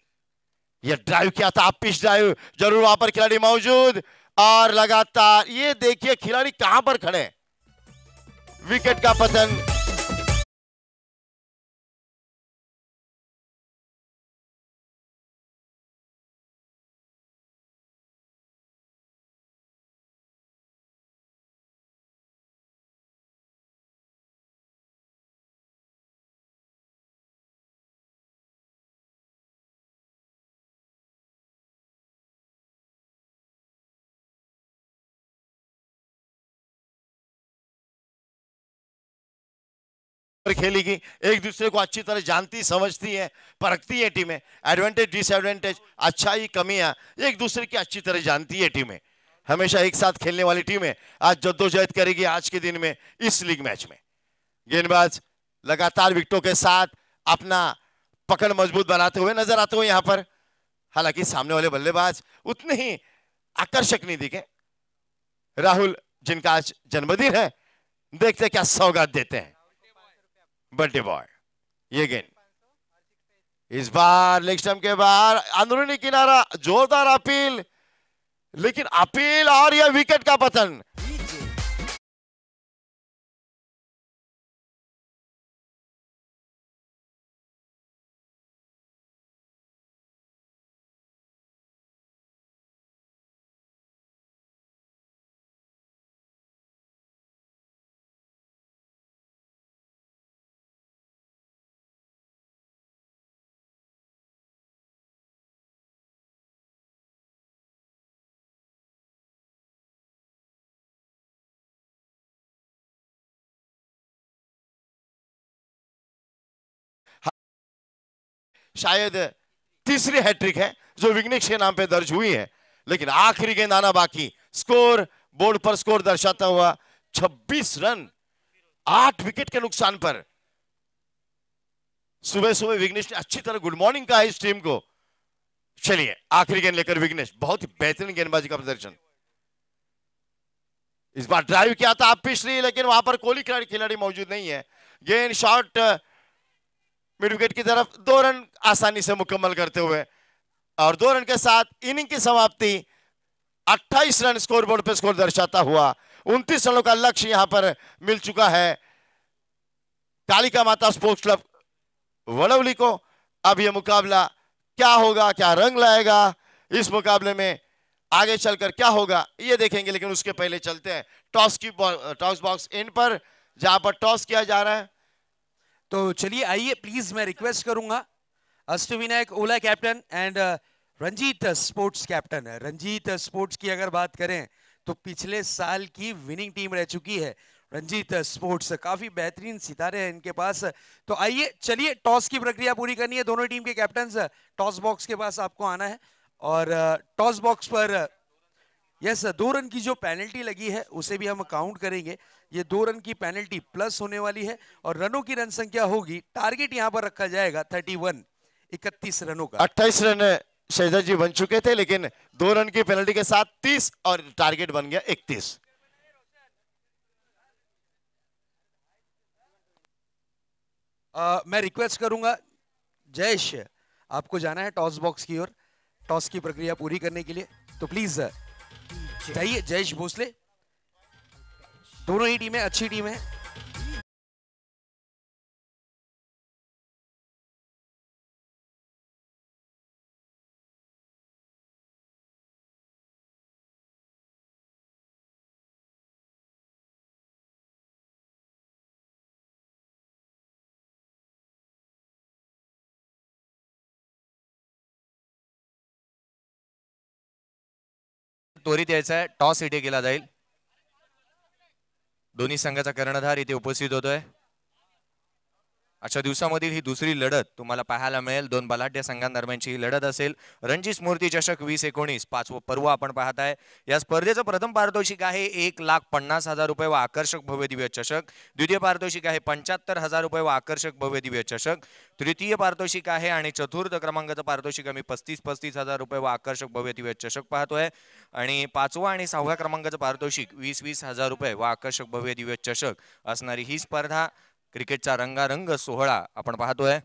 ये ड्राइव किया था, पिच ड्राइव, जरूर वहां पर खिलाड़ी मौजूद और लगातार ये देखिए खिलाड़ी कहां पर खड़े. विकेट का पतन. खेलेगी, एक दूसरे को अच्छी तरह जानती समझती है, परखती है टीमें. एडवांटेज डिसएडवांटेज, अच्छाई कमियां एक दूसरे की अच्छी तरह जानती है टीमें. हमेशा एक साथ खेलने वाली टीमें आज जद्दोजहद करेगी आज के दिन में इस लीग मैच में. गेंदबाज लगातार विकेटों के साथ अपना पकड़ मजबूत बनाते हुए नजर आते हुए यहां पर. हालांकि सामने वाले बल्लेबाज उतने ही आकर्षक नहीं दिखे. राहुल जिनका आज जन्मदिन है, देखते क्या सौगात देते हैं. Birthday boy. ये गेंद इस बार लेग स्टंप के बाहर, अंदरूनी किनारा, जोरदार अपील, लेकिन अपील और यह विकेट का पतन. शायद तीसरी हैट्रिक है जो विघ्नेश के नाम पे दर्ज हुई है, लेकिन आखिरी गेंद आना बाकी. स्कोर बोर्ड पर स्कोर दर्शाता हुआ 26 रन 8 विकेट के नुकसान पर. सुबह सुबह विघ्नेश ने अच्छी तरह गुड मॉर्निंग कहा इस टीम को. चलिए आखिरी गेंद लेकर विघ्नेश, बहुत ही बेहतरीन गेंदबाजी का प्रदर्शन. इस बार ड्राइव किया था आप पिछली, लेकिन वहां पर कोहली खिलाड़ी मौजूद नहीं है. गेंद शॉट मिड विकेट की तरफ 2 रन आसानी से मुकम्मल करते हुए, और 2 रन के साथ इनिंग की समाप्ति। 28 रन स्कोर बोर्ड पे स्कोर दर्शाता हुआ 29 रनों का लक्ष्य यहां पर मिल चुका है कालिका माता स्पोर्ट्स क्लब वडवली को। अब यह मुकाबला क्या होगा, क्या रंग लाएगा इस मुकाबले में, आगे चलकर क्या होगा ये देखेंगे। लेकिन उसके पहले चलते हैं टॉस बॉक्स इन पर, जहां पर टॉस किया जा रहा है। तो चलिए आइए, प्लीज मैं रिक्वेस्ट करूंगा अष्टविनायक ओला captain and Ranjit sports captain. Ranjit sports की अगर बात करें तो पिछले साल की विनिंग टीम रह चुकी है रंजीत स्पोर्ट्स, काफी बेहतरीन सितारे हैं इनके पास। तो आइए चलिए, टॉस की प्रक्रिया पूरी करनी है। दोनों टीम के कैप्टन टॉस बॉक्स के पास आपको आना है, और टॉस बॉक्स पर यस 2 रन की जो पेनल्टी लगी है उसे भी हम काउंट करेंगे। ये 2 रन की पेनल्टी प्लस होने वाली है, और रनों की रन संख्या होगी, टारगेट यहां पर रखा जाएगा 31 रनों का। 28 रन शहजाद जी बन चुके थे, लेकिन 2 रन की पेनल्टी के साथ 30 और टारगेट बन गया 31। मैं रिक्वेस्ट करूंगा जयेश, आपको जाना है टॉस बॉक्स की ओर टॉस की प्रक्रिया पूरी करने के लिए, तो प्लीज जाइए जयेश भोसले। दोनों ही टीमें अच्छी टीम है। त्वरित यायचा आहे, टॉस इथे केला जाईल। दोन्ही संघाचा कर्णधार इथे उपस्थित होतोय। अशा दिवसामधील ही दुसरी लढत तुम्हाला पाहायला मिळेल। 2 बलाढ्य संघांदरम्यानची ही लढत असेल। रणजी स्मृती चषक 2019 पाचवं पर्व आपण पाहताय। या स्पर्धेचं प्रथम पारितोषिक आहे 1,50,000 रुपये व आकर्षक भव्य दिव्य चषक। द्वितीय पारितोषिक आहे 75,000 रुपये व आकर्षक भव्य दिव्य चषक। तृतीय पारितोषिक आहे आणि चतुर्थ क्रमांकाचं पारितोषिक आम्ही 35,000 रुपये व आकर्षक भव्य दिव्य चषक पाहतोय। आणि 5व्या आणि 6व्या क्रमांकाचं पारितोषिक 20,000 रुपये व आकर्षक भव्य दिव्य चषक असणारी ही स्पर्धा, क्रिकेटचा रंगारंग सोहळा आपण पाहतोय।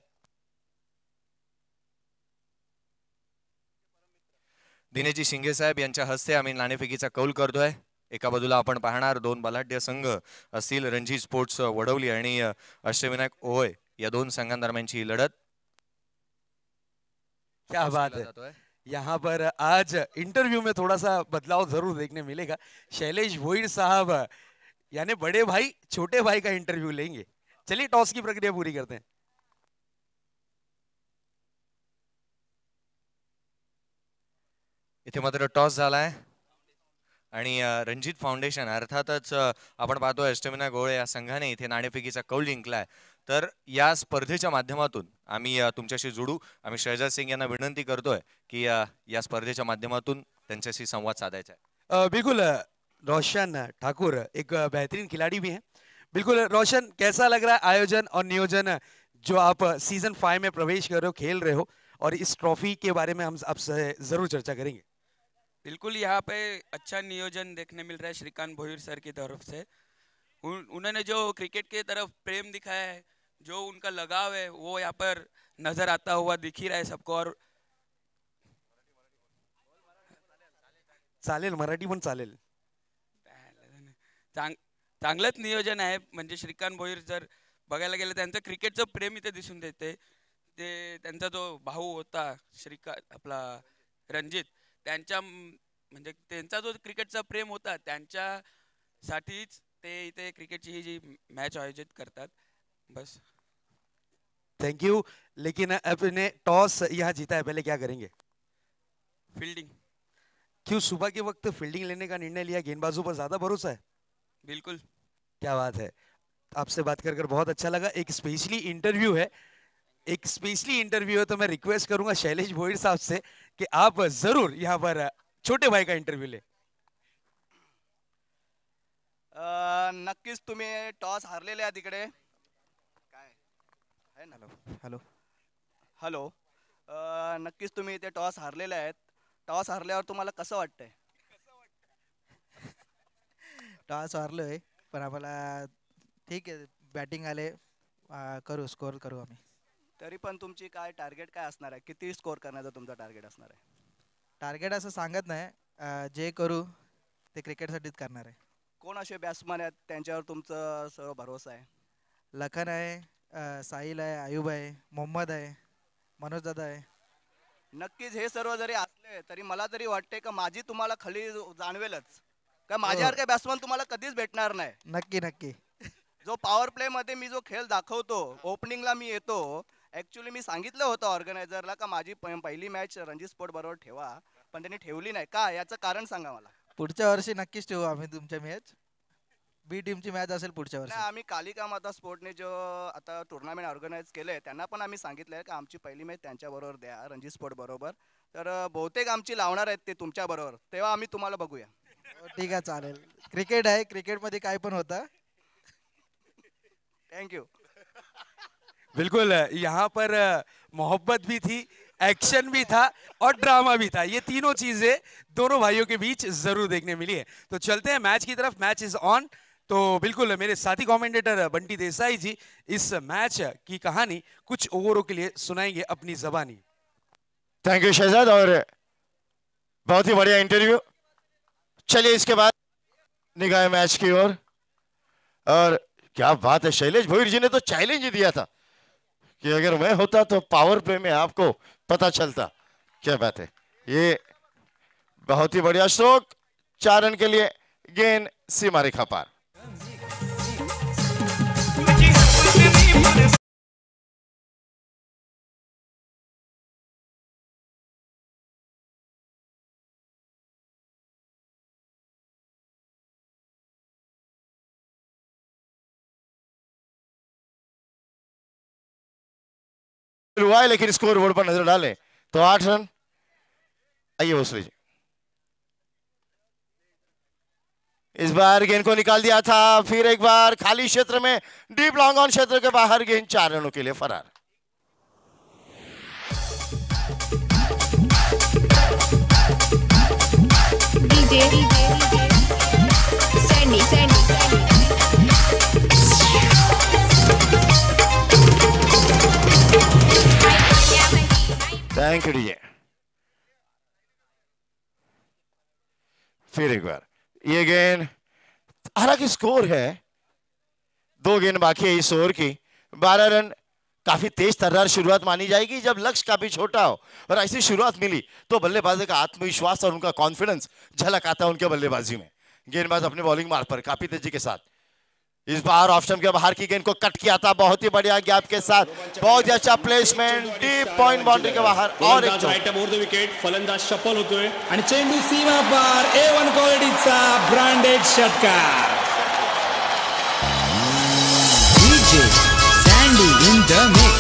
दिनेशजी शिंगे साहेब यांच्या हस्ते आम्ही नाणेफेकीचा कौल करतोय। एका बाजूला आपण पाहणार 2 बलाढ्य संघ असतील रणजी स्पोर्ट्स वडवली आणि अष्टविनायक ओय, या 2 संघांदरम्यानची ही लढत। क्या बात है, यहाँ पर आज इंटरव्यू में थोड़ा सा बदलाव जरूर देखने मिलेगा। शैलेश भोईर साहब यानी बड़े भाई छोटे भाई का इंटरव्यू लेंगे। चलिए टॉस की प्रक्रिया पूरी करते हैं। इथे मात्र टॉस झालाय आणि रणजित फाउंडेशन अर्थातच आपण पाहतोय अष्टविनायक गोळे या संघाने इथे नाणेफेकीचा कौल जिंकलाय। तर या स्पर्धेच्या माध्यमातून आम्ही तुमच्याशी जोडू। आम्ही शहजाद सिंग यांना विनंती करतोय की या स्पर्धेच्या माध्यमातून त्यांच्याशी संवाद साधायचा आहे। बिल्कुल रोशन ठाकुर एक बेहतरीन खिलाड़ी भी हैं। बिल्कुल रोशन, कैसा लग रहा है आयोजन और नियोजन जो आप सीजन 5 में प्रवेश कर रहे हो, खेल रहे हो, और इस ट्रॉफी के बारे में हम आपसे जरूर चर्चा करेंगे। बिल्कुल, यहाँ पे अच्छा नियोजन देखने मिल रहा है श्रीकांत भोईर सर की तरफ से। उन्होंने जो क्रिकेट की तरफ प्रेम दिखाया है, जो उनका लगाव है, वो यहाँ पर नजर आता हुआ दिख ही रहा है सबको। और चालेल, मराठी पण चालेल। चांगलंच नियोजन आहे। म्हणजे श्रीकांत भोईर जर बघायला गेलं त्यांचं क्रिकेटचं प्रेम इथे दिसून देते। ते त्यांचा जो भाऊ होता आपला रणजित, त्यांच्या म्हणजे त्यांचा जो क्रिकेटचा प्रेम होता त्यांच्यासाठीच ते इथे क्रिकेटची ही जी मॅच आयोजित करतात। बस, थैंक यू। लेकिन आपने टॉस यहाँ जीता है, पहले क्या करेंगे? फील्डिंग। क्यों सुबह के वक्त फील्डिंग लेने का निर्णय लिया? गेंदबाजों पर ज्यादा भरोसा है? बिल्कुल। क्या बात है, आपसे बात कर बहुत अच्छा लगा। एक स्पेशली इंटरव्यू है, तो मैं रिक्वेस्ट करूंगा शैलेश भोईर साहब से कि आप जरूर यहाँ पर छोटे भाई का इंटरव्यू ले। नक्कीच तुम्ही टॉस हारलेले आहे तिकडे काय आहे ना। हॅलो हॅलो नक्कीच तुम्ही इथे टॉस हारलेले आहेत। टॉस हारल्यावर तुम्हाला कसं वाटतंय? टॉस हारलोय, पण आम्हाला ठीक आहे, बॅटिंग आले, करू स्कोर करू आम्ही। तरी पण तुमची काय टार्गेट काय असणार आहे? किती स्कोर करण्याचा तुमचा टार्गेट असणार आहे? टार्गेट असं सांगत नाही, जे करू ते क्रिकेटसाठीच करणार आहे. कोण असे बॅट्समन आहेत त्यांच्यावर तुमचं सर्व भरोसा आहे? लखन आहे, साहिल आहे, आयुब आहे, मोहम्मद आहे, मनोज दादा आहे. नक्कीच हे सर्व जरी असले तरी मला तरी वाटते का माझी तुम्हाला खली जाणवेलच का माझ्यासारखे बॅट्समन तुम्हाला कधीच भेटणार नाही. नक्की नक्की. जो पॉवर प्ले मध्ये मी जो खेळ दाखवतो, ओपनिंगला मी येतो, ऍक्च्युली मी सांगितलं होतं ऑर्गनायझरला का माझी पहिली मॅच रणजी स्पोर्ट बरोबर ठेवा, पण त्यांनी ठेवली नाही. का याचं कारण सांगा मला. पुढच्या वर्षी नक्कीच ठेवू आम्ही तुमच्या मॅच. बी टीमची मॅच असेल पुढच्या वर्षी. नाही, आम्ही कालिका माता स्पोर्टने जो आता टुर्नामेंट ऑर्गनाईज केलंय त्यांना पण आम्ही सांगितलंय का आमची पहिली मॅच त्यांच्या बरोबर द्या, रणजी स्पोर्ट बरोबर. तर बहुतेक आमची लावणार आहेत ते तुमच्या बरोबर, तेव्हा आम्ही तुम्हाला बघूया. ठीक आहे, चालेल. क्रिकेट आहे, क्रिकेटमध्ये काय पण होतं. Thank you. बिल्कुल, यहाँ पर मोहब्बत भी थी, एक्शन भी था और ड्रामा भी था. ये तीनों चीजें दोनों भाइयों के बीच जरूर देखने मिली है. तो चलते हैं मैच की तरफ. Match is on. तो बिल्कुल मेरे साथी कमेंटेटर बंटी देसाई जी इस मैच की कहानी कुछ ओवरों के लिए सुनाएंगे अपनी जबानी. थैंक यू शहजाद, और बहुत ही बढ़िया इंटरव्यू. चलिए इसके बाद निगाह मैच की ओर. और क्या बात है, शैलेश भोईर जी ने तो चैलेंज ही दिया था कि अगर मैं होता तो पावर प्ले में आपको पता चलता. क्या बात है, ये बहुत ही बढ़िया स्ट्रोक. 4 रन के लिए गेंद सीमा रेखा पार. हुआ है, लेकिन स्कोर बोर्ड पर नजर डालें तो 8 रन. आइए भोसले जी. इस बार गेंद को निकाल दिया था, फिर एक बार खाली क्षेत्र में डीप लॉन्ग ऑन क्षेत्र के बाहर गेंद 4 रनों के लिए फरार. Thank you DJ. फिर एक बार ये गेंद, हालांकि स्कोर है 2 गेंद बाकी है इस ओवर की. 12 रन काफी तेज तर्रार शुरुआत मानी जाएगी. जब लक्ष्य काफी छोटा हो और ऐसी शुरुआत मिली तो बल्लेबाजों का आत्मविश्वास और उनका कॉन्फिडेंस झलक आता है उनके बल्लेबाजी में. गेंदबाज अपने बॉलिंग मार्ग पर काफी तेजी के साथ इस बार ऑफ स्टंप के बाहर की गेंद को कट किया था. बहुत ही बढ़िया गैप के साथ, बहुत ही अच्छा प्लेसमेंट, डीप पॉइंट बाउंड्री के बाहर. और एक राईट ओव्हर द विकेट, फलंदाज सफल होतोय आणि चेंडू सीमा पार. A1 क्वालिटीचा ब्रँडेड षटकार. DJ Sandy in the mix.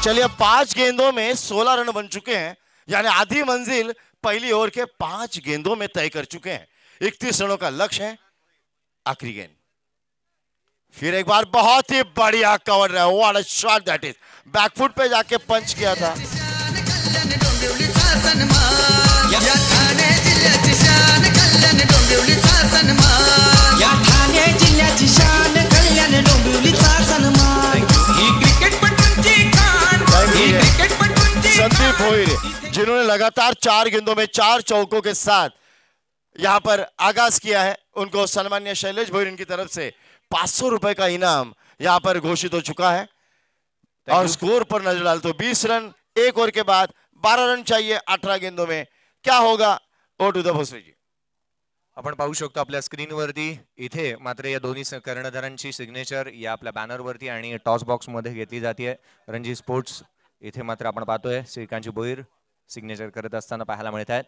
चलिए 5 गेंदों में 16 रन बन चुके हैं, यानी आधी मंजिल पहली ओवर के 5 गेंदों में तय कर चुके हैं. 31 रनों का लक्ष्य है. आखिरी गेंद, फिर एक बार बहुत ही बढ़िया कवर रहा. What a shot that is. Back foot पे जाके पंच किया था. संदीप भोईर जिन्होंने लगातार 4 गेंदों में 4 चौकों के साथ यहां पर आगाज किया है, उनको सम्मान्य शैलेश भोईर की तरफ से 500 रुपए का इनाम यहां पर घोषित हो चुका है. और स्कोर पर नजर डाल तो 20 रन 1 ओवर के बाद 12 रन चाहिए 18 गेंदों में. क्या होगा? O two the Bhosle ji. आपण पाहू शकतो आपल्या स्क्रीनवरती. इथे मात्र या दोन्ही कर्णधारांची सिग्नेचर या आपल्या बॅनरवरती आणि टॉस बॉक्स मध्ये घेतली जाते. रणजी स्पोर्ट्स इथे मात्र आपण पाहतोय श्रीकांत भोईर सिग्नेचर करत असताना पाहायला मिळत आहेत.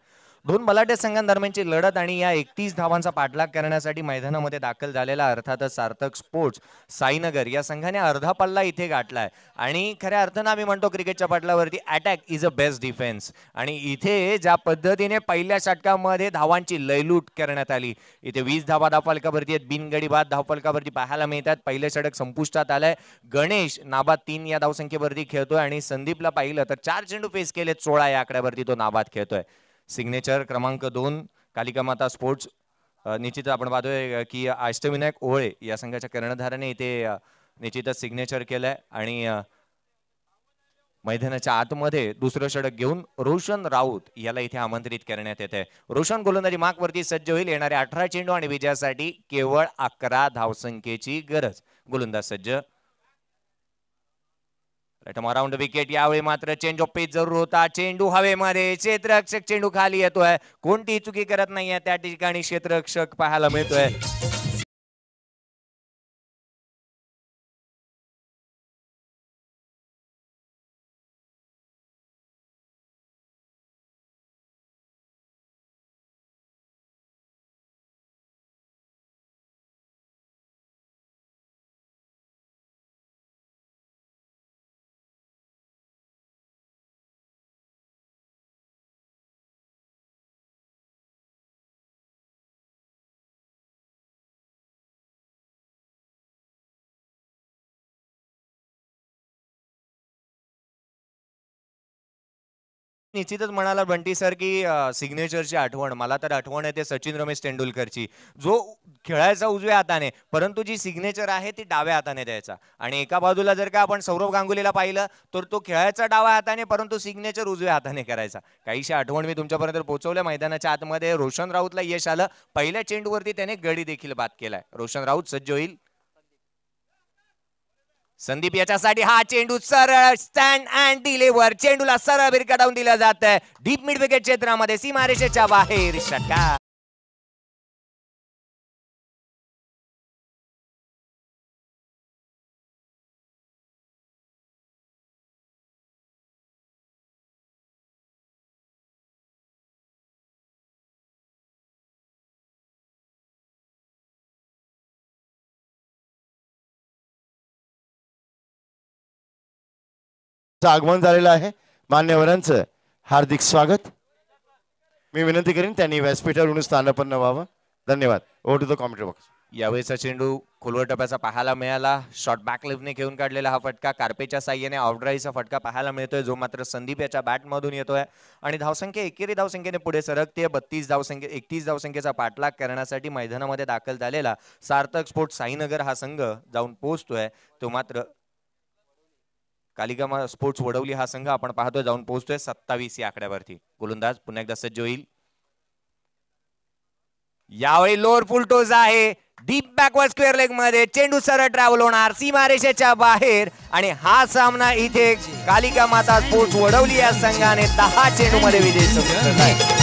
2 बलाढ्य संघांदरम्यानची लढत आणि या 31 धावांचा पाठलाग करण्यासाठी मैदानामध्ये दाखल झालेला अर्थातच सार्थक स्पोर्ट्स साईनगर या संघाने अर्धा पल्ला इथे गाठलाय. आणि खऱ्या अर्थानं आम्ही म्हणतो क्रिकेटच्या पटलावरती attack is a best defence. आणि इथे ज्या पद्धतीने पहिल्या षटकामध्ये धावांची लयलूट करण्यात आली, इथे 20 धावा धावफलकावरती आहेत, बिनगडी बाद धावफलकावरती पाहायला मिळतात. पहिलं षटक संपुष्टात आलंय. गणेश नाबाद 3 या धावसंख्येवरती खेळतोय आणि संदीपला पाहिलं तर 4 चेंडू फेस केलेत, 16 या आकड्यावरती तो नाबाद खेळतोय. सिग्नेचर क्रमांक 2 कालिका माता स्पोर्ट्स निश्चितच आपण पाहतोय की अष्टविनायक ओळे या संघाच्या कर्णधाराने इथे निश्चितच सिग्नेचर केलंय आणि मैदानाच्या आतमध्ये दुसरं षटक घेऊन रोशन राऊत याला इथे आमंत्रित करण्यात येते. रोशन गोलंदाजी मार्कवरती सज्ज होईल. येणारे 18 चेंडू आणि विजयासाठी केवळ 11 धावसंख्येची गरज. गोलंदाज सज्ज. Round wicket. यावेळी मात्र चेंज ऑफ पेच जरूर होता. चेंडू हवेमध्ये, क्षेत्ररक्षक चेंडू खाली येतोय. कोणतीही चुकी करत नाहीये त्या ठिकाणी क्षेत्ररक्षक पाहायला मिळतोय. निश्चितच म्हणाला बंटी सर की सिग्नेचरची आठवण, मला तर आठवण येते सचिन रमेश तेंडुलकरची, जो खेळायचा उजव्या हाताने परंतु जी सिग्नेचर आहे ती डाव्या हाताने द्यायचा. आणि एका बाजूला जर का आपण सौरव गांगुलीला पाहिलं तर तो खेळायचा डाव्या हाताने परंतु सिग्नेचर उजव्या हाताने करायचा. काहीशी आठवण मी तुमच्यापर्यंत पोहोचवल्या. मैदानाच्या आतमध्ये रोशन राऊतला यश आलं. पहिल्या चेंडूवरती त्याने गडी देखील बाद केलाय. रोशन राऊत सज्ज होईल. संदीप याच्यासाठी हा चेंडू सरळ स्टँड अँड डिलिव्हर. चेंडूला सरळ भिरकावून दिला जात आहे डीप मिड विकेट क्षेत्रामध्ये, सीमारेषेच्या बाहेर षटकार. आगमन झालेलं आहे. मान्यवरांचं हार्दिक स्वागत. मी विनंती करीन त्यांनी व्यासपीठावरून स्थानापन्न व्हावं. धन्यवाद. Over to the commentary box. यावेळेचा चेंडू खोलवर टप्प्याचा पाहायला मिळाला. शॉर्ट बॅक लिफ्टने घेऊन काढलेला हा फटका, कार्पेच्या साह्याने ऑफड्राईचा फटका पाहायला मिळतोय, जो मात्र संदीप याच्या बॅटमधून येतोय. आणि धावसंख्या एकेरी धावसंख्येने पुढे सरकते. 31 धावसंख्येचा पाठलाग करण्यासाठी मैदानामध्ये दाखल झालेला सार्थक स्पोर्ट्स साईनगर हा संघ जाऊन पोहोचतोय. तो मात्र कालिका स्पोर्ट्स वडवली हा संघ आपण पाहतोय जाऊन पोहोचतोय 27 या आकड्यावरती. गोलंदाज पुन्हा एकदा सज्ज होईल. यावेळी लोअर फुलटोज आहे. डीप बॅकवर्ड स्क्वेअर लेग मध्ये चेंडू सरळ ट्रॅव्हल होणार सीमारेषेच्या बाहेर. आणि हा सामना इथे कालिका माता स्पोर्ट्स वडवली या संघाने 10 चेंडू मध्ये विजय संपादन.